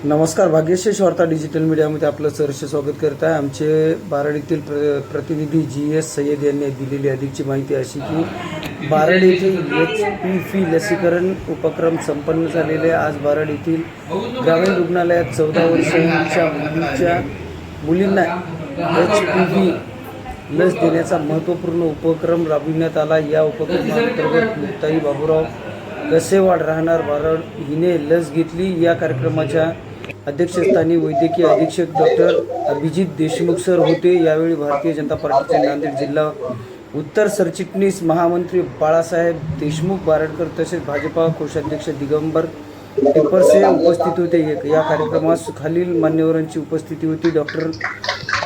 नमस्कार. भाग्यश्री वार्ता डिजिटल मीडियामध्ये आपलं सहर्ष स्वागत करत आहे. आमचे बारड येथील प्रतिनिधी GS सय्यद यांनी दिलेली अधिकची माहिती अशी की बारड येथील HPV लसीकरण उपक्रम संपन्न झालेले. आज बारड येथील ग्रामीण रुग्णालयात 14 वर्षांच्या मुलींना HPV लस देण्याचा महत्त्वपूर्ण उपक्रम राबविण्यात आला. या उपक्रमांतर्गत मुक्ताई बाबूराव कसेवाड राहणार बारड हिने लस घेतली. या कार्यक्रमाच्या अध्यक्षस्थानी वैद्यकीय अधीक्षक डॉक्टर अभिजित देशमुख सर होते. यावेळी भारतीय जनता पार्टीचे नांदेड जिल्हा उत्तर सरचिटणीस महामंत्री बाळासाहेब देशमुख बारडकर तसेच भाजपा कोषाध्यक्ष दिगंबर टिपरसे उपस्थित होते. या कार्यक्रमास खालील मान्यवरांची उपस्थिती होती: doctor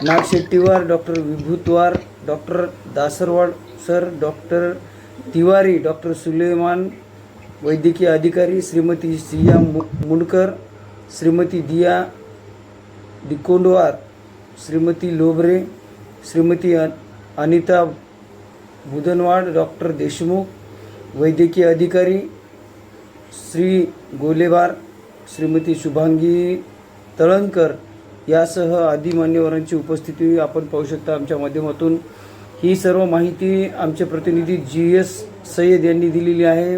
Nagshettiwar, doctor Vibhutwar, doctor Dasarwad sir, doctor Tiwari, doctor Suleman, वैद्यकीय अधिकारी श्रीमती सिया मुंडकर, श्रीमती दिया डिकोंडवार, श्रीमती लोबरे, श्रीमती अनिता बुधनवाड, डॉक्टर देशमुख, वैद्यकीय अधिकारी श्री गोलेवार, श्रीमती शुभांगी तळणकर यासह आदी मान्यवरांची उपस्थिती आपण पाहू शकता आमच्या माध्यमातून. ही सर्व माहिती आमचे प्रतिनिधी GS सय्यद यांनी दिलेली आहे.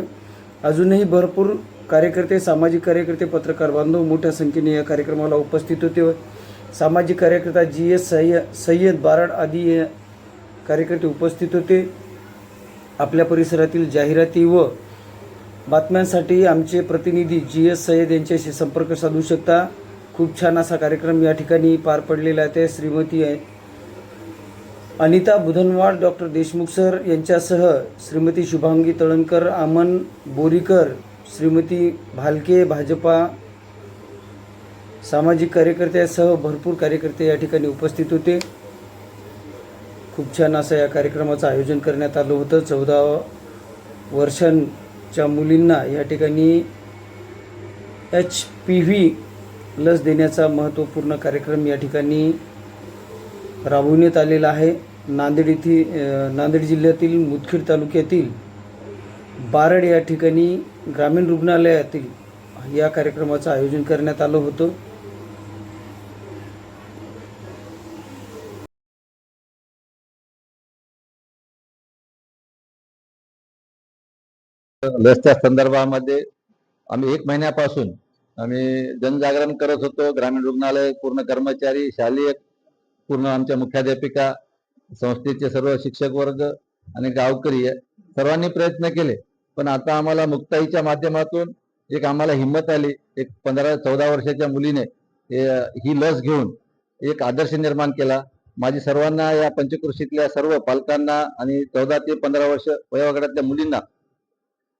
अजूनही भरपूर कार्यकर्ते, सामाजिक कार्यकर्ते, पत्रकार बांधव मोठ्या संख्येने या कार्यक्रमाला उपस्थित होते. सामाजिक कार्यकर्ता GS सय्यद बारड आदी कार्यकर्ते उपस्थित होते. आपल्या परिसरातील जाहिराती व बातम्यांसाठी आमचे प्रतिनिधी GS सय्यद यांच्याशी संपर्क साधू शकता. खूप छान असा कार्यक्रम या ठिकाणी पार पडलेला आहे. श्रीमती अनिता बुधनवाड, डॉक्टर देशमुख सर यांच्यासह श्रीमती शुभांगी तळणकर, अमन बोरीकर, श्रीमती भालके, भाजपा सामाजिक कार्यकर्त्यासह भरपूर कार्यकर्ते या ठिकाणी उपस्थित होते. खूप छान असं या कार्यक्रमाचं आयोजन करण्यात आलं होतं. 14 वर्षांच्या मुलींना या ठिकाणी HPV लस देण्याचा महत्त्वपूर्ण कार्यक्रम या ठिकाणी राबवण्यात आलेला आहे. नांदेड जिल्ह्यातील मुदखेड तालुक्यातील बारड या ठिकाणी ग्रामीण रुग्णालयातील या कार्यक्रमाचं आयोजन करण्यात आलं होतं. लसच्या संदर्भामध्ये आम्ही 1 महिन्यापासून जनजागरण करत होतो. ग्रामीण रुग्णालय पूर्ण कर्मचारी, शालेय पूर्ण आमच्या मुख्याध्यापिका, संस्थेचे सर्व शिक्षक वर्ग आणि गावकरी सर्वांनी प्रयत्न केले. पण आता आम्हाला मुक्ताईच्या माध्यमातून एक आम्हाला हिंमत आली. एक 14 वर्षाच्या मुलीने ही लस घेऊन एक आदर्श निर्माण केला. माझी सर्वांना, या पंचक्रोशीतल्या सर्व पालकांना आणि 14 ते 15 वर्ष वयोगटातल्या मुलींना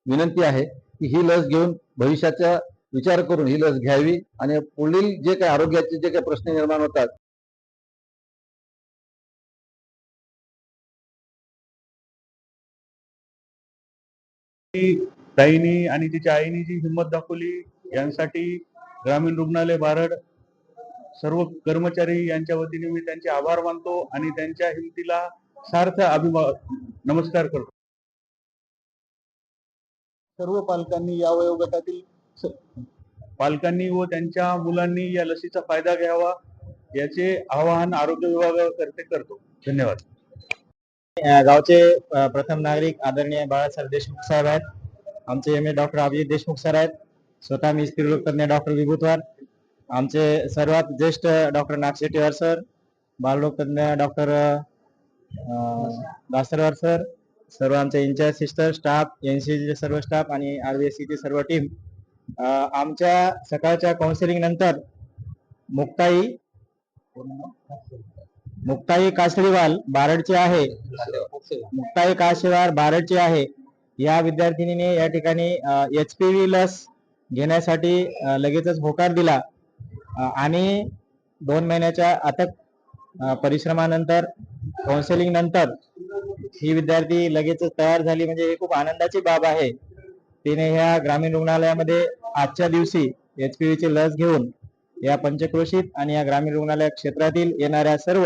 विनंती आहे की ही लस घेऊन भविष्याचा विचार करून ही लस घ्यावी आणि पुढील जे काही आरोग्याचे जे काही प्रश्न निर्माण होतात ताईनी आणि तिच्या आईनी जी हिंमत दाखवली यांसाठी ग्रामीण रुग्णालय बारड सर्व कर्मचारी यांच्या वतीने मी त्यांचे आभार मानतो आणि त्यांच्या हिमतीला सार्थ नमस्कार करतो. सर्व पालकांनी या वयोगटातील पालकांनी व त्यांच्या मुलांनी या लसीचा फायदा घ्यावा याचे आवाहन आरोग्य विभागातर्फे करतो. धन्यवाद. गावचे प्रथम नागरिक आदरणीय बाळासाहेब देशमुख साहेब आहेत. आमचे MA doctor Abhijit Deshmukh sir आहेत. स्वतः मी स्त्रीरोग तज्ञ डॉक्टर विभूतवार. आमचे सर्वात ज्येष्ठ डॉक्टर नागशेट्टीवार सर, बालरोग तज्ञ डॉक्टर दासरवार सर, सर्व आमचे इंचार्ज सिस्टर, स्टाफ, NCG सर्व स्टाफ आणि RVSCची सर्व टीम. आमच्या सकाळच्या काउन्सिलिंग नंतर मुक्ताई कासडीवाल बारडचे आहे. मुक्ताई कासडीवाल बारडचे आहे. या विद्यार्थिनीने या ठिकाणी HPV लस घेण्यासाठी लगेचच होकार दिला आणि 2 महिन्याच्या अथक परिश्रमानंतर, काउन्सिलिंग नंतर ही विद्यार्थी लगेचच तयार झाली. म्हणजे ही खूप आनंदाची बाब आहे. तिने ह्या ग्रामीण रुग्णालयामध्ये आजच्या दिवशी HPV ची लस घेऊन या पंचक्रोशीत आणि या ग्रामीण रुग्णालय क्षेत्रातील येणाऱ्या सर्व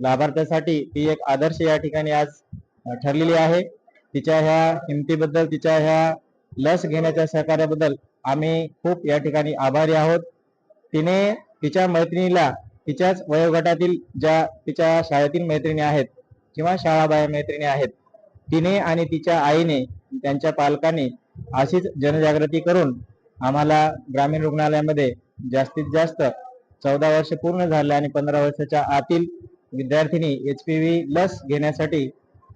लाभार्थ्यांसाठी ती एक आदर्श या ठिकाणी आज ठरलेली आहे. तिच्या ह्या हिमतीबद्दल, तिच्या ह्या लस घेण्याच्या सहकार्याबद्दल आम्ही खूप या ठिकाणी आभारी आहोत. तिने तिच्या मैत्रिणीला तिच्याच वयोगटातील ज्या तिच्या शाळेतील मैत्रिणी आहेत किंवा शाळाबाह्य मैत्रिणी आहेत, तिने आणि तिच्या आईने त्यांच्या पालकांनी अशीच जनजागृती करून आम्हाला ग्रामीण रुग्णालयामध्ये जास्तीत जास्त 14 वर्ष पूर्ण झाले आणि 15 वर्षाच्या आतील विद्यार्थिनी HPV लस घेण्यासाठी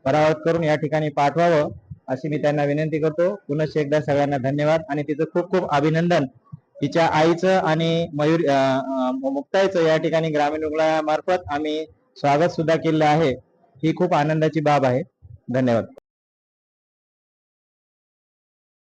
परावर्त करून या ठिकाणी पाठवावं अशी मी त्यांना विनंती करतो. पुनश्च एकदा सगळ्यांना धन्यवाद आणि तिचं खूप खूप अभिनंदन. तिच्या आईचं आणि मुक्ताईचं या ठिकाणी ग्रामीण रुग्णालयामार्फत आम्ही स्वागत सुद्धा केलेलं आहे. ही खूप आनंदाची बाब आहे. धन्यवाद.